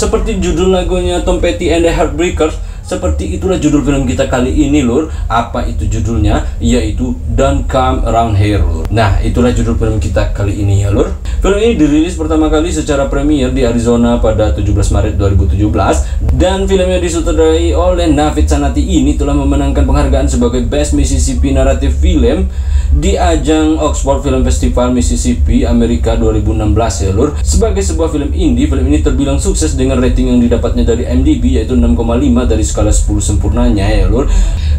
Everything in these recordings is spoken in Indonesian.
Seperti judul lagunya Tom Petty and the Heartbreakers, seperti itulah judul film kita kali ini lur. Apa itu judulnya? Yaitu Don't Come Around Here lur. Nah, itulah judul film kita kali ini ya lur. Film ini dirilis pertama kali secara premier di Arizona pada 17 Maret 2017 dan filmnya disutradarai oleh Navid Sanati. Ini telah memenangkan penghargaan sebagai Best Mississippi Narrative Film di ajang Oxford Film Festival Mississippi Amerika 2016 ya lur. Sebagai sebuah film indie, film ini terbilang sukses dengan rating yang didapatnya dari IMDb yaitu 6,5 dari skala 10 sempurnanya ya lur.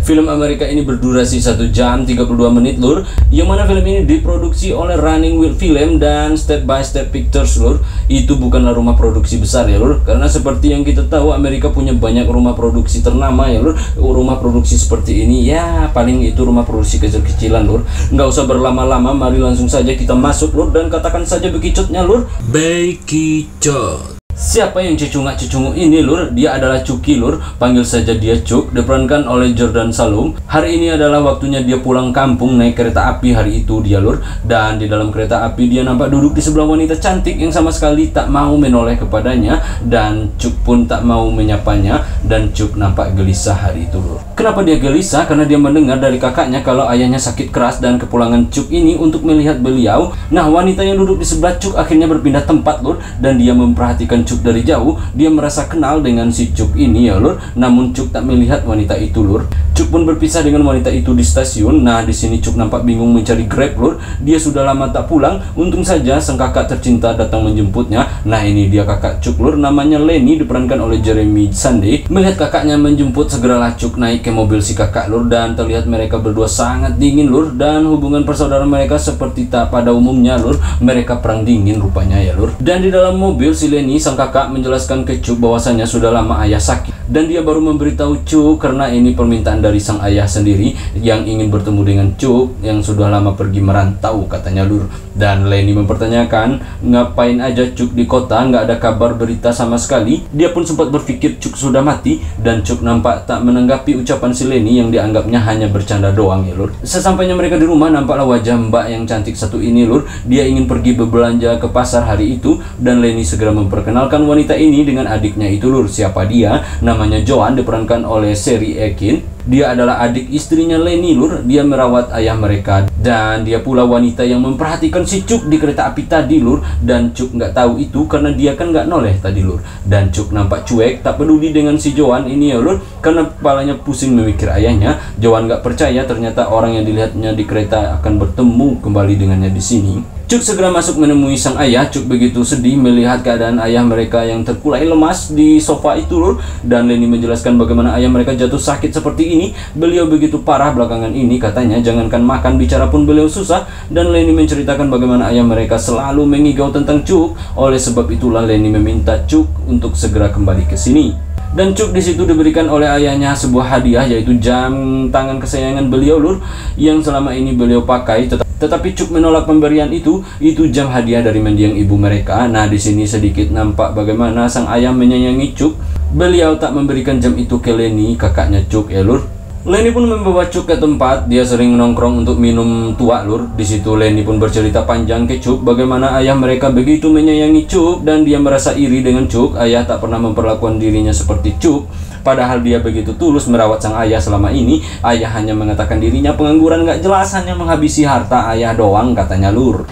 Film Amerika ini berdurasi 1 jam 32 menit lur, yang mana film ini diproduksi oleh Running Wild Film dan Step by Step Pictures lur. Itu bukanlah rumah produksi besar ya lur, karena seperti yang kita tahu Amerika punya banyak rumah produksi ternama ya lur. Rumah produksi seperti ini ya paling itu rumah produksi kecil-kecilan lur. Nggak usah berlama-lama, mari langsung saja kita masuk lur dan katakan saja bekicotnya lur. Bekicot. Siapa yang cecungak-cecunguk ini lur? Dia adalah Cuki lur, panggil saja dia Cuk, diperankan oleh Jordan Salum. Hari ini adalah waktunya dia pulang kampung naik kereta api hari itu dia lur. Dan di dalam kereta api dia nampak duduk di sebelah wanita cantik yang sama sekali tak mau menoleh kepadanya. Dan Cuk pun tak mau menyapanya. Dan Cuk nampak gelisah hari itu lur. Kenapa dia gelisah? Karena dia mendengar dari kakaknya kalau ayahnya sakit keras dan kepulangan Cuk ini untuk melihat beliau. Nah, wanita yang duduk di sebelah Cuk akhirnya berpindah tempat lur. Dan dia memperhatikan Cuk dari jauh. Dia merasa kenal dengan si Cuk ini ya lur. Namun Cuk tak melihat wanita itu lur. Cuk pun berpisah dengan wanita itu di stasiun. Nah, di sini Cuk nampak bingung mencari Grab lur. Dia sudah lama tak pulang. Untung saja sang kakak tercinta datang menjemputnya. Nah, ini dia kakak Cuk lur, namanya Lenny, diperankan oleh Jeremy Sunday. Melihat kakaknya menjemput, segeralah Cuk naik ke mobil si kakak lur dan terlihat mereka berdua sangat dingin lur, dan hubungan persaudaraan mereka seperti tak pada umumnya lur. Mereka perang dingin rupanya ya lur. Dan di dalam mobil si Lenny sang kakak menjelaskan ke Cuk bahwasanya sudah lama ayah sakit dan dia baru memberitahu Cuk karena ini permintaan dari sang ayah sendiri yang ingin bertemu dengan Cuk yang sudah lama pergi merantau katanya lur. Dan Lenny mempertanyakan ngapain aja Cuk di kota, nggak ada kabar berita sama sekali. Dia pun sempat berpikir Cuk sudah mati dan Cuk nampak tak menanggapi ucapan si Lenny yang dianggapnya hanya bercanda doang ya lur. Sesampainya mereka di rumah, nampaklah wajah mbak yang cantik satu ini lur. Dia ingin pergi berbelanja ke pasar hari itu dan Lenny segera memperkenalkan wanita ini dengan adiknya itu lur. Siapa dia? Namanya Joan, diperankan oleh Sherry Ekin. Dia adalah adik istrinya Lenny lur. Dia merawat ayah mereka dan dia pula wanita yang memperhatikan si Cuk di kereta api tadi lur. Dan Cuk nggak tahu itu karena dia kan nggak noleh tadi lur. Dan Cuk nampak cuek, tak peduli dengan si Joan ini ya lur, karena kepalanya pusing memikir ayahnya. Joan nggak percaya ternyata orang yang dilihatnya di kereta akan bertemu kembali dengannya di sini. Cuk segera masuk menemui sang ayah. Cuk begitu sedih melihat keadaan ayah mereka yang terkulai lemas di sofa itu lur. Dan Lenny menjelaskan bagaimana ayah mereka jatuh sakit seperti ini. Beliau begitu parah belakangan ini katanya, jangankan makan bicara pun beliau susah. Dan Lenny menceritakan bagaimana ayah mereka selalu mengigau tentang Cuk. Oleh sebab itulah Lenny meminta Cuk untuk segera kembali ke sini. Dan Cuk di situ diberikan oleh ayahnya sebuah hadiah yaitu jam tangan kesayangan beliau lur yang selama ini beliau pakai. Tetapi Cuk menolak pemberian itu jam hadiah dari mendiang ibu mereka. Nah, di sini sedikit nampak bagaimana sang ayah menyayangi Cuk. Beliau tak memberikan jam itu ke Lenny, kakaknya Cuk ya lur. Lenny pun membawa Cuk ke tempat dia sering nongkrong untuk minum tua lur. Di situ Lenny pun bercerita panjang ke Cuk bagaimana ayah mereka begitu menyayangi Cuk dan dia merasa iri dengan Cuk. Ayah tak pernah memperlakukan dirinya seperti Cuk. Padahal dia begitu tulus merawat sang ayah selama ini. Ayah hanya mengatakan dirinya pengangguran gak jelas, hanya menghabisi harta ayah doang katanya lur.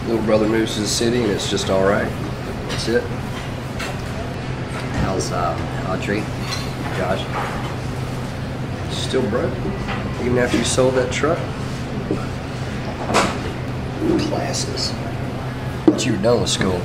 Little brother moves to the city and it's just alright. That's it. How's Audrey? Josh. Still broke. Even after you sold that truck. Classes. But you were done with school.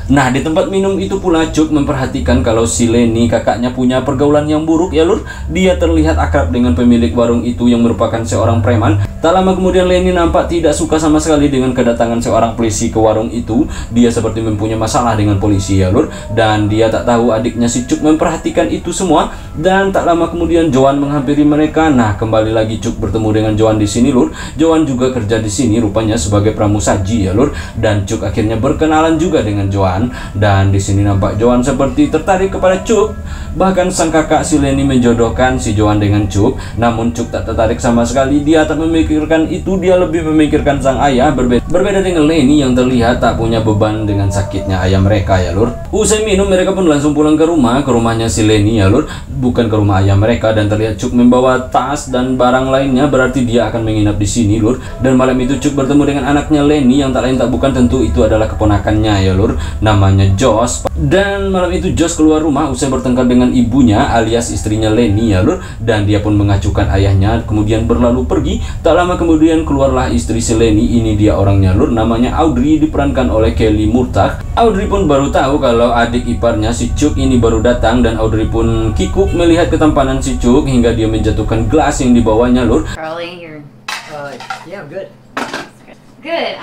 Nah, di tempat minum itu pula Cuk memperhatikan kalau si Lenny kakaknya punya pergaulan yang buruk ya lur. Dia terlihat akrab dengan pemilik warung itu yang merupakan seorang preman. Tak lama kemudian Lenny nampak tidak suka sama sekali dengan kedatangan seorang polisi ke warung itu. Dia seperti mempunyai masalah dengan polisi ya lur. Dan dia tak tahu adiknya si Cuk memperhatikan itu semua. Dan tak lama kemudian Joan menghampiri mereka. Nah, kembali lagi Cuk bertemu dengan Joan di sini lur. Joan juga kerja di sini rupanya sebagai pramusaji ya lur. Dan Cuk akhirnya berkenalan juga dengan Joan. Dan di sini nampak Joan seperti tertarik kepada Cuk. Bahkan sang kakak si Lenny menjodohkan si Joan dengan Cuk. Namun Cuk tak tertarik sama sekali. Dia tak memiliki memikirkan itu, dia lebih memikirkan sang ayah. Berbeda dengan Lenny yang terlihat tak punya beban dengan sakitnya ayah mereka ya lur. Usai minum mereka pun langsung pulang ke rumahnya si Lenny ya lur, bukan ke rumah ayah mereka. Dan terlihat Chuck membawa tas dan barang lainnya, berarti dia akan menginap di sini lur. Dan malam itu Chuck bertemu dengan anaknya Lenny yang tak lain tak bukan tentu itu adalah keponakannya ya lur, namanya Josh. Dan malam itu Josh keluar rumah usai bertengkar dengan ibunya alias istrinya Lenny ya lur, dan dia pun mengacukan ayahnya kemudian berlalu pergi. Tak lama kemudian keluarlah istri si Lenny, ini dia orangnya lur, namanya Audrey, diperankan oleh Kelly Murtagh. Audrey pun baru tahu kalau adik iparnya si Chuck ini baru datang, dan Audrey pun kikuk melihat ketampanan si Chuck hingga dia menjatuhkan gelas yang dibawanya lur. Charlie, you're Yeah, I'm good. good.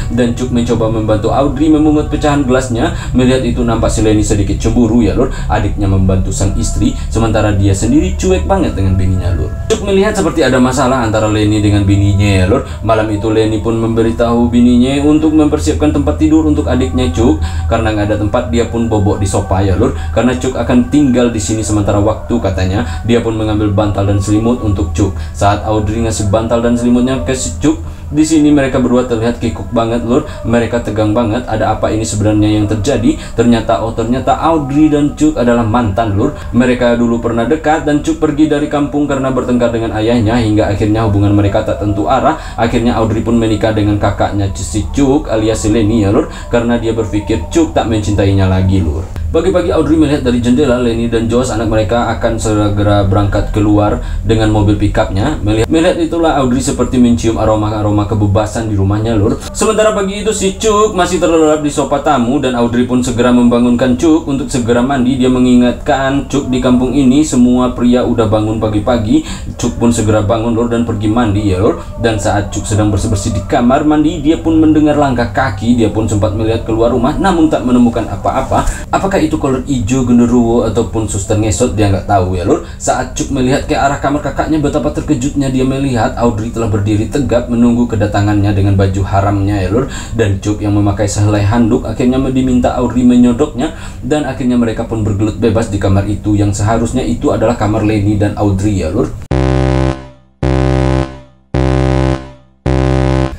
Dan Chuck mencoba membantu Audrey memungut pecahan gelasnya. Melihat itu nampak si Lenny sedikit cemburu ya lur, adiknya membantu sang istri sementara dia sendiri cuek banget dengan bininya lur. Chuck melihat seperti ada masalah antara Lenny dengan bininya ya lur. Malam itu Lenny pun memberitahu bininya untuk mempersiapkan tempat tidur untuk adiknya Chuck. Karena nggak ada tempat, dia pun bobok di sofa ya lur, karena Chuck akan tinggal di sini sementara waktu katanya. Dia pun mengambil bantal dan selimut untuk Chuck. Saat Audrey ngasih bantal dan selimutnya ke si Chuck, di sini mereka berdua terlihat kikuk banget lur. Mereka tegang banget, ada apa ini sebenarnya yang terjadi? Ternyata Audrey dan Chuck adalah mantan lur. Mereka dulu pernah dekat dan Chuck pergi dari kampung karena bertengkar dengan ayahnya hingga akhirnya hubungan mereka tak tentu arah. Akhirnya Audrey pun menikah dengan kakaknya si Chuck alias si Lenny ya lur, karena dia berpikir Chuck tak mencintainya lagi lur. Pagi-pagi Audrey melihat dari jendela Lenny dan Josh anak mereka akan segera berangkat keluar dengan mobil pickupnya. Melihat itulah Audrey seperti mencium aroma kebebasan di rumahnya lur. Sementara pagi itu si Chuck masih terlelap di sofa tamu dan Audrey pun segera membangunkan Chuck untuk segera mandi. Dia mengingatkan Chuck di kampung ini semua pria udah bangun pagi-pagi. Chuck pun segera bangun lur dan pergi mandi ya lur. Dan saat Chuck sedang bersih-bersih di kamar mandi, dia pun mendengar langkah kaki. Dia pun sempat melihat keluar rumah namun tak menemukan apa-apa. Apakah itu kolor hijau genderuwo ataupun suster ngesot, dia nggak tahu ya lur. Saat Chuck melihat ke arah kamar kakaknya, betapa terkejutnya dia melihat Audrey telah berdiri tegap menunggu kedatangannya dengan baju haramnya ya lur. Dan Chuck yang memakai sehelai handuk akhirnya diminta Audrey menyodoknya, dan akhirnya mereka pun bergelut bebas di kamar itu yang seharusnya itu adalah kamar Lenny dan Audrey ya lur.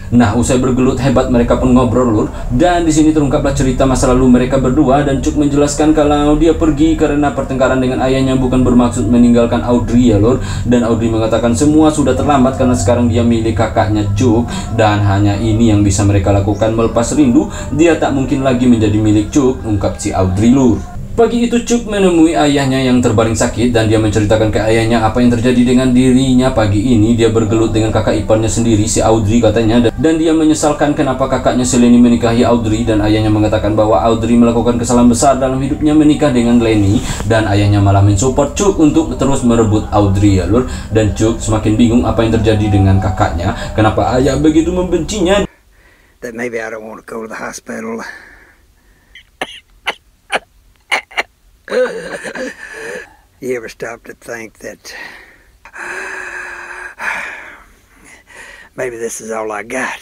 Nah, usai bergelut hebat mereka pun ngobrol lur, dan di sini terungkaplah cerita masa lalu mereka berdua. Dan Chuck menjelaskan kalau dia pergi karena pertengkaran dengan ayahnya, bukan bermaksud meninggalkan Audrey ya lur. Dan Audrey mengatakan semua sudah terlambat karena sekarang dia milik kakaknya Chuck, dan hanya ini yang bisa mereka lakukan melepas rindu. Dia tak mungkin lagi menjadi milik Chuck, ungkap si Audrey lur. Pagi itu Chuck menemui ayahnya yang terbaring sakit dan dia menceritakan ke ayahnya apa yang terjadi dengan dirinya pagi ini. Dia bergelut dengan kakak iparnya sendiri si Audrey katanya, dan dia menyesalkan kenapa kakaknya si Lenny menikahi Audrey. Dan ayahnya mengatakan bahwa Audrey melakukan kesalahan besar dalam hidupnya menikah dengan Lenny, dan ayahnya malah mensupport Chuck untuk terus merebut Audrey ya lur. Dan Chuck semakin bingung apa yang terjadi dengan kakaknya, kenapa ayah begitu membencinya. That maybe I don't want to go to the hospital. You ever stop to think that maybe this is all I got?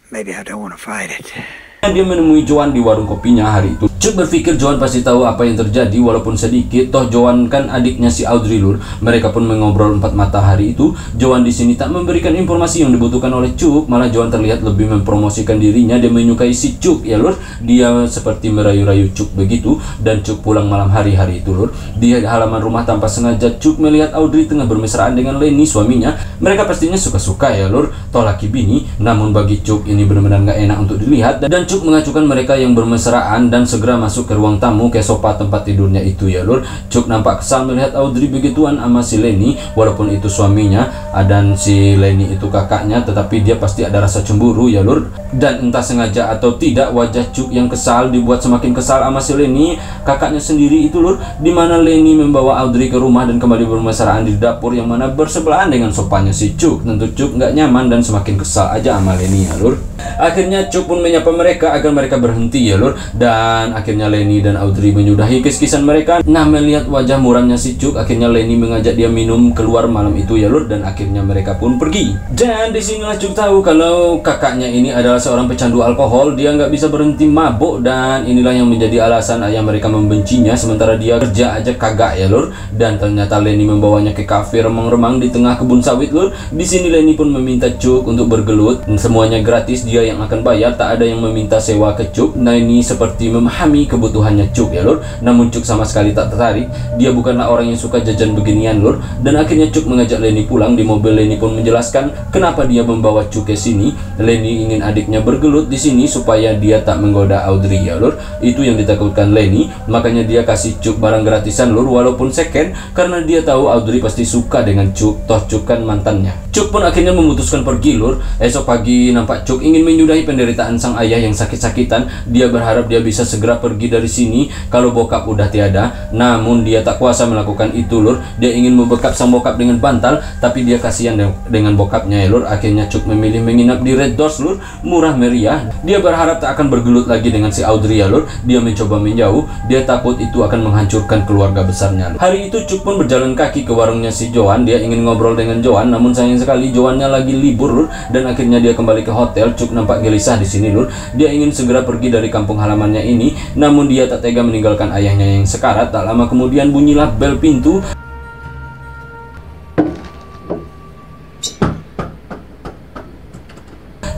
Maybe I don't want to fight it. Dia menemui Joan di warung kopinya hari itu. Chuck berpikir Joan pasti tahu apa yang terjadi walaupun sedikit, toh Joan kan adiknya si Audrey lur. Mereka pun mengobrol empat mata hari itu. Joan di sini tak memberikan informasi yang dibutuhkan oleh Chuck, malah Joan terlihat lebih mempromosikan dirinya. Dia menyukai si Chuck ya lur. Dia seperti merayu-rayu Chuck begitu. Dan Chuck pulang malam hari itu lur. Di halaman rumah tanpa sengaja Chuck melihat Audrey tengah bermesraan dengan Lenny suaminya. Mereka pastinya suka-suka ya lur, toh laki bini. Namun bagi Chuck ini benar-benar gak enak untuk dilihat, dan Chuck mengacukan mereka yang bermesraan dan segera masuk ke ruang tamu ke sofa tempat tidurnya itu ya lur. Chuck nampak kesal melihat Audrey begituan sama si Lenny, walaupun itu suaminya dan si Lenny itu kakaknya, tetapi dia pasti ada rasa cemburu ya lur. Dan entah sengaja atau tidak, wajah Chuck yang kesal dibuat semakin kesal sama si Lenny, kakaknya sendiri itu lur, dimana Lenny membawa Audrey ke rumah dan kembali bermesraan di dapur yang mana bersebelahan dengan sofanya si Chuck. Tentu Chuck nggak nyaman dan semakin kesal aja sama Lenny ya lur. Akhirnya Chuck pun menyapa mereka agar mereka berhenti ya lur. Dan akhirnya Lenny dan Audrey menyudahi kis-kisan mereka. Nah, melihat wajah muramnya si Chuck, akhirnya Lenny mengajak dia minum keluar malam itu ya lur. Dan akhirnya mereka pun pergi. Dan disinilah Chuck tahu kalau kakaknya ini adalah seorang pecandu alkohol. Dia nggak bisa berhenti mabuk, dan inilah yang menjadi alasan ayah mereka membencinya. Sementara dia kerja aja kagak ya lur. Dan ternyata Lenny membawanya ke kafe remang-remang di tengah kebun sawit lur. Di sini Lenny pun meminta Chuck untuk bergelut. Semuanya gratis, dia yang akan bayar, tak ada yang meminta sewa ke Chuck. Nah, ini seperti memahami kebutuhannya Chuck ya lur. Namun Chuck sama sekali tak tertarik. Dia bukanlah orang yang suka jajan beginian lur. Dan akhirnya Chuck mengajak Lenny pulang. Di mobil Lenny pun menjelaskan kenapa dia membawa Chuck ke sini. Lenny ingin adiknya bergelut di sini supaya dia tak menggoda Audrey ya lur. Itu yang ditakutkan Lenny. Makanya dia kasih Chuck barang gratisan lur, walaupun second, karena dia tahu Audrey pasti suka dengan Chuck. Toh Chuck kan mantannya. Chuck pun akhirnya memutuskan pergi lur. Esok pagi nampak Chuck ingin menyudahi penderitaan sang ayah yang sakit-sakitan. Dia berharap dia bisa segera pergi dari sini kalau bokap udah tiada. Namun dia tak kuasa melakukan itu lur. Dia ingin membekap sang bokap dengan bantal, tapi dia kasihan dengan bokapnya ya lur. Akhirnya Chuck memilih menginap di Red Doors lur, murah meriah. Dia berharap tak akan bergelut lagi dengan si Audrey ya lur. Dia mencoba menjauh. Dia takut itu akan menghancurkan keluarga besarnya. Hari itu Chuck pun berjalan kaki ke warungnya si Joan. Dia ingin ngobrol dengan Joan, namun sayang sekali Joannya lagi libur lur. Dan akhirnya dia kembali ke hotel. Chuck nampak gelisah di sini lur. Dia ingin segera pergi dari kampung halamannya ini, namun dia tak tega meninggalkan ayahnya yang sekarat. Tak lama kemudian bunyilah bel pintu.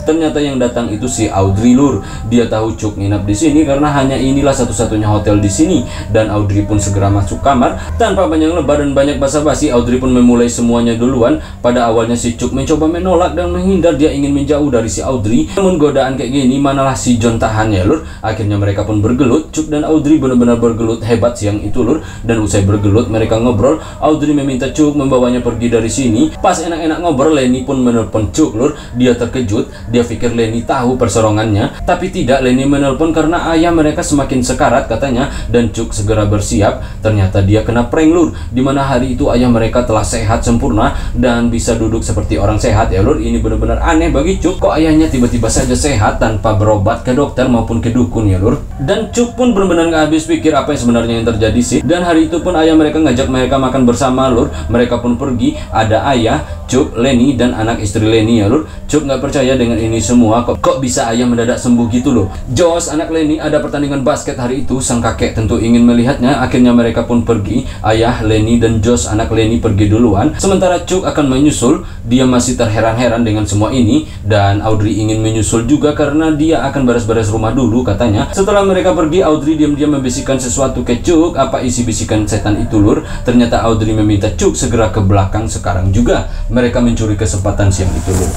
Ternyata yang datang itu si Audrey lur. Dia tahu Chuck nginap di sini karena hanya inilah satu-satunya hotel di sini. Dan Audrey pun segera masuk kamar tanpa panjang lebar dan banyak basa-basi. Audrey pun memulai semuanya duluan. Pada awalnya si Chuck mencoba menolak dan menghindar. Dia ingin menjauh dari si Audrey. Namun godaan kayak gini manalah si John tahan ya lur. Akhirnya mereka pun bergelut. Chuck dan Audrey benar-benar bergelut hebat siang itu lur. Dan usai bergelut mereka ngobrol. Audrey meminta Chuck membawanya pergi dari sini. Pas enak-enak ngobrol, Lenny pun menelpon Chuck lur. Dia terkejut. Dia pikir Lenny tahu persorongannya, tapi tidak. Lenny menelpon karena ayah mereka semakin sekarat katanya. Dan Chuck segera bersiap. Ternyata dia kena prank lur, dimana hari itu ayah mereka telah sehat sempurna dan bisa duduk seperti orang sehat ya lur. Ini benar-benar aneh bagi Chuck. Kok ayahnya tiba-tiba saja sehat tanpa berobat ke dokter maupun ke dukun ya lur. Dan Chuck pun benar-benar gak habis pikir apa yang sebenarnya yang terjadi sih. Dan hari itu pun ayah mereka ngajak mereka makan bersama lur. Mereka pun pergi. Ada ayah, Chuck, Lenny, dan anak istri Lenny ya lur. Chuck gak percaya dengan ini semua. Kok bisa ayah mendadak sembuh gitu loh. Josh, anak Lenny, ada pertandingan basket hari itu. Sang kakek tentu ingin melihatnya. Akhirnya mereka pun pergi. Ayah, Lenny, dan Josh, anak Lenny, pergi duluan. Sementara Chuck akan menyusul. Dia masih terheran-heran dengan semua ini. Dan Audrey ingin menyusul juga karena dia akan beres-beres rumah dulu katanya. Setelah mereka pergi, Audrey diam-diam membisikkan sesuatu ke Chuck. Apa isi bisikan setan itu lur? Ternyata Audrey meminta Chuck segera ke belakang sekarang juga. Mereka mencuri kesempatan siang itu lur.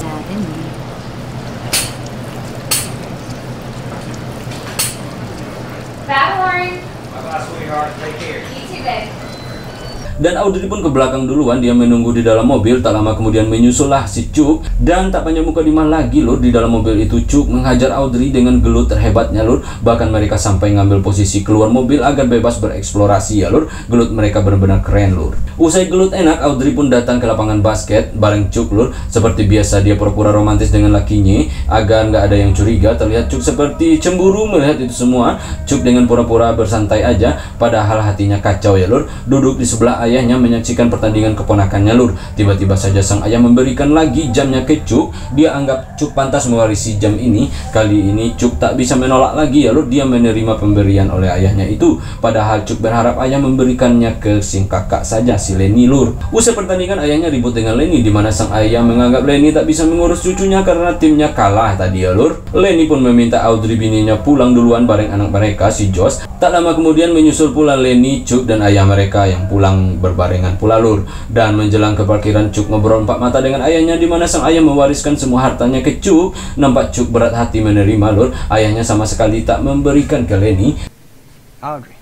Dan Audrey pun ke belakang duluan. Dia menunggu di dalam mobil. Tak lama kemudian menyusullah si Chuck. Dan tak panjang muka dimah lagi lur. Di dalam mobil itu Chuck menghajar Audrey dengan gelut terhebatnya lur. Bahkan mereka sampai ngambil posisi keluar mobil agar bebas bereksplorasi ya lur. Gelut mereka benar-benar keren lur. Usai gelut enak, Audrey pun datang ke lapangan basket bareng Chuck lur. Seperti biasa dia pura-pura romantis dengan lakinya agar nggak ada yang curiga. Terlihat Chuck seperti cemburu melihat itu semua. Chuck dengan pura-pura bersantai aja, padahal hatinya kacau ya lur. Duduk di sebelah ayahnya menyaksikan pertandingan keponakannya lur. Tiba-tiba saja sang ayah memberikan lagi jamnya ke Chuck. Dia anggap Chuck pantas mewarisi jam ini. Kali ini Chuck tak bisa menolak lagi ya lur. Dia menerima pemberian oleh ayahnya itu. Padahal Chuck berharap ayah memberikannya ke si kakak saja, si Lenny lur. Usai pertandingan ayahnya ribut dengan Lenny, dimana sang ayah menganggap Lenny tak bisa mengurus cucunya karena timnya kalah tadi ya lur. Lenny pun meminta Audrey bininya pulang duluan bareng anak mereka si Josh. Tak lama kemudian menyusul pula Lenny, Chuck, dan ayah mereka yang pulang berbarengan pula lur. Dan menjelang ke parkiran, Chuck ngobrol empat mata dengan ayahnya, dimana sang ayah mewariskan semua hartanya ke Chuck. Nampak Chuck berat hati menerima lur. Ayahnya sama sekali tak memberikan ke Lenny. Audrey,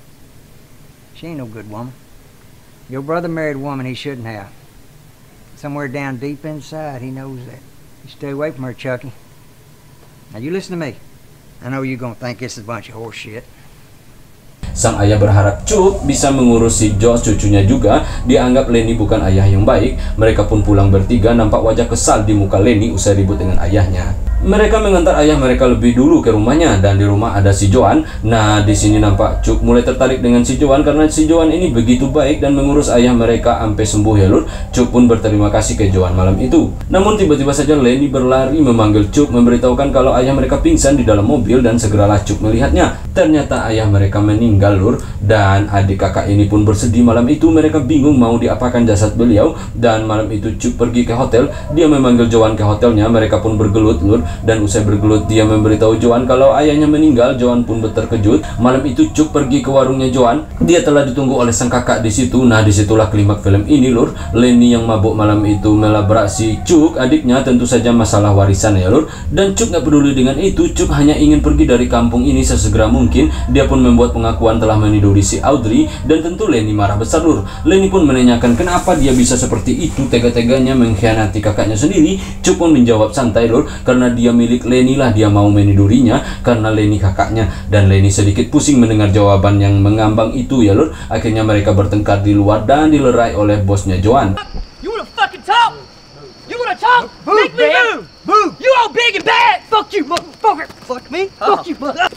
she ain't no good woman. Your brother married a woman he shouldn't have. Somewhere down deep inside, he knows that. You stay away from her, Chucky. Now you listen to me. I know you're gonna think it's a bunch of horse shit. Sang ayah berharap Chuck bisa mengurus si Josh cucunya juga. Dia anggap Lenny bukan ayah yang baik. Mereka pun pulang bertiga. Nampak wajah kesal di muka Lenny usai ribut dengan ayahnya. Mereka mengantar ayah mereka lebih dulu ke rumahnya, dan di rumah ada si Joan. Nah, di sini nampak Chuck mulai tertarik dengan si Joan karena si Joan ini begitu baik dan mengurus ayah mereka sampai sembuh ya lur. Chuck pun berterima kasih ke Joan malam itu. Namun tiba-tiba saja Lenny berlari memanggil Chuck, memberitahukan kalau ayah mereka pingsan di dalam mobil, dan segeralah Chuck melihatnya. Ternyata ayah mereka meninggal lur, dan adik kakak ini pun bersedih malam itu. Mereka bingung mau diapakan jasad beliau, dan malam itu Chuck pergi ke hotel. Dia memanggil Joan ke hotelnya. Mereka pun bergelut lur, dan usai bergelut dia memberitahu Joan kalau ayahnya meninggal. Joan pun terkejut. Malam itu Chuck pergi ke warungnya Joan. Dia telah ditunggu oleh sang kakak di situ. Nah, disitulah klimaks film ini lur. Lenny yang mabuk malam itu melabrak si Chuck adiknya, tentu saja masalah warisan ya lur. Dan Chuck gak peduli dengan itu. Chuck hanya ingin pergi dari kampung ini sesegera mungkin. Dia pun membuat pengakuan telah meniduri si Audrey, dan tentu Lenny marah besar lur. Lenny pun menanyakan kenapa dia bisa seperti itu, tega-teganya mengkhianati kakaknya sendiri. Chuck pun menjawab santai lur, karena dia milik Lenny lah dia mau menidurinya, karena Lenny kakaknya. Dan Lenny sedikit pusing mendengar jawaban yang mengambang itu ya lur. Akhirnya mereka bertengkar di luar dan dilerai oleh bosnya Joan. You wanna fucking talk? You wanna talk? Make me move! Move! You all big and bad! Fuck you, motherfucker! Fuck me? Fuck you, mother...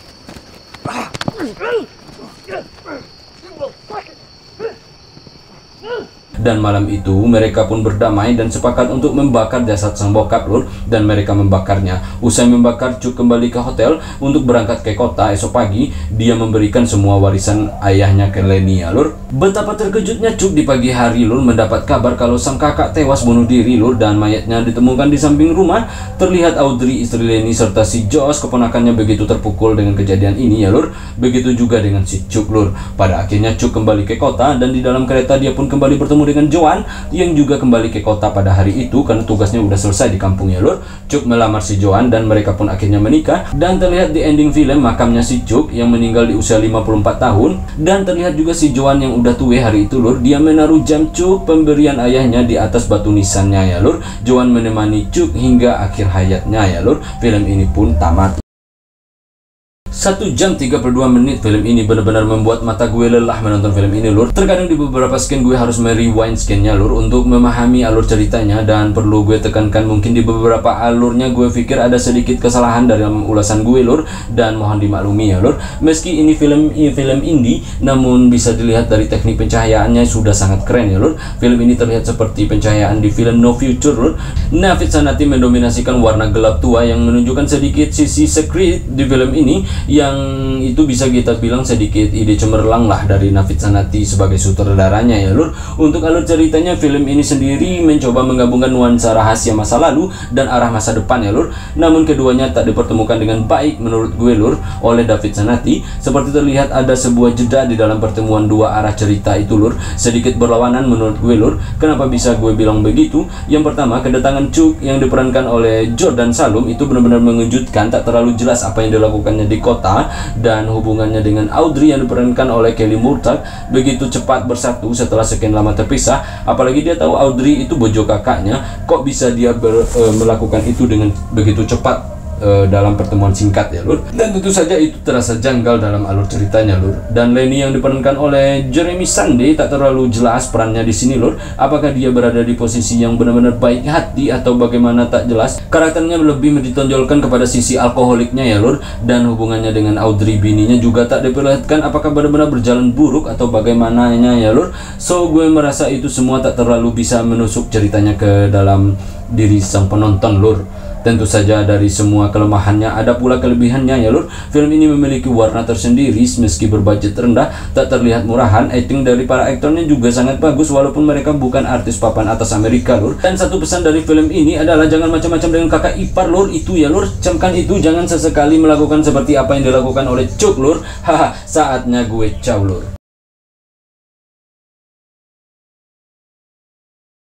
Dan malam itu mereka pun berdamai dan sepakat untuk membakar jasad sang bokap lur, dan mereka membakarnya. Usai membakar, Chuck kembali ke hotel untuk berangkat ke kota. Esok pagi dia memberikan semua warisan ayahnya ke Lenny ya lur. Betapa terkejutnya Chuck di pagi hari lur mendapat kabar kalau sang kakak tewas bunuh diri lur, dan mayatnya ditemukan di samping rumah. Terlihat Audrey istri Lenny serta si Josh keponakannya begitu terpukul dengan kejadian ini ya lur. Begitu juga dengan si Chuck lur. Pada akhirnya Chuck kembali ke kota, dan di dalam kereta dia pun kembali bertemu dengan Joan yang juga kembali ke kota pada hari itu karena tugasnya udah selesai di kampungnya lur. Chuck melamar si Joan dan mereka pun akhirnya menikah. Dan terlihat di ending film makamnya si Chuck yang meninggal di usia 54 tahun, dan terlihat juga si Joan yang udah tua hari itu lur. Dia menaruh jam Chuck pemberian ayahnya di atas batu nisannya ya lur. Joan menemani Chuck hingga akhir hayatnya ya lur. Film ini pun tamat. 1 jam 32 menit film ini benar-benar membuat mata gue lelah menonton film ini lur. Terkadang di beberapa scene gue harus merewind scene-nya lur untuk memahami alur ceritanya, dan perlu gue tekankan mungkin di beberapa alurnya gue pikir ada sedikit kesalahan dalam ulasan gue lur, dan mohon dimaklumi ya lur. Meski ini film indie, namun bisa dilihat dari teknik pencahayaannya sudah sangat keren ya lur. Film ini terlihat seperti pencahayaan di film No Future lur. Nafit Sanati mendominasikan warna gelap tua yang menunjukkan sedikit sisi secret di film ini, yang itu bisa kita bilang sedikit ide cemerlang lah dari Nafit Sanati sebagai sutradaranya ya lur. Untuk alur ceritanya, film ini sendiri mencoba menggabungkan nuansa rahasia masa lalu dan arah masa depan ya lur. Namun keduanya tak dipertemukan dengan baik menurut gue lur oleh David Sanati. Seperti terlihat ada sebuah jeda di dalam pertemuan dua arah cerita itu lur, sedikit berlawanan menurut gue lur. Kenapa bisa gue bilang begitu? Yang pertama, kedatangan Chuck yang diperankan oleh Jordan Salum itu benar-benar mengejutkan. Tak terlalu jelas apa yang dilakukannya di kota, dan hubungannya dengan Audrey yang diperankan oleh Kelly Murtagh begitu cepat bersatu setelah sekian lama terpisah. Apalagi dia tahu Audrey itu bojo kakaknya, kok bisa dia melakukan itu dengan begitu cepat dalam pertemuan singkat ya lur. Dan tentu saja itu terasa janggal dalam alur ceritanya lur. Dan Lenny yang diperankan oleh Jeremy Sunday tak terlalu jelas perannya di sini lur. Apakah dia berada di posisi yang benar-benar baik hati atau bagaimana tak jelas. Karakternya lebih ditonjolkan kepada sisi alkoholiknya ya lur. Dan hubungannya dengan Audrey bininya juga tak diperlihatkan apakah benar-benar berjalan buruk atau bagaimananya ya lur. So gue merasa itu semua tak terlalu bisa menusuk ceritanya ke dalam diri sang penonton lur. Tentu saja dari semua kelemahannya ada pula kelebihannya ya lur. Film ini memiliki warna tersendiri meski berbudget rendah, tak terlihat murahan. Acting dari para aktornya juga sangat bagus walaupun mereka bukan artis papan atas Amerika lur. Dan satu pesan dari film ini adalah jangan macam-macam dengan kakak ipar lur, itu ya lur. Camkan itu, jangan sesekali melakukan seperti apa yang dilakukan oleh Chuck lur. Haha, saatnya gue caw lur.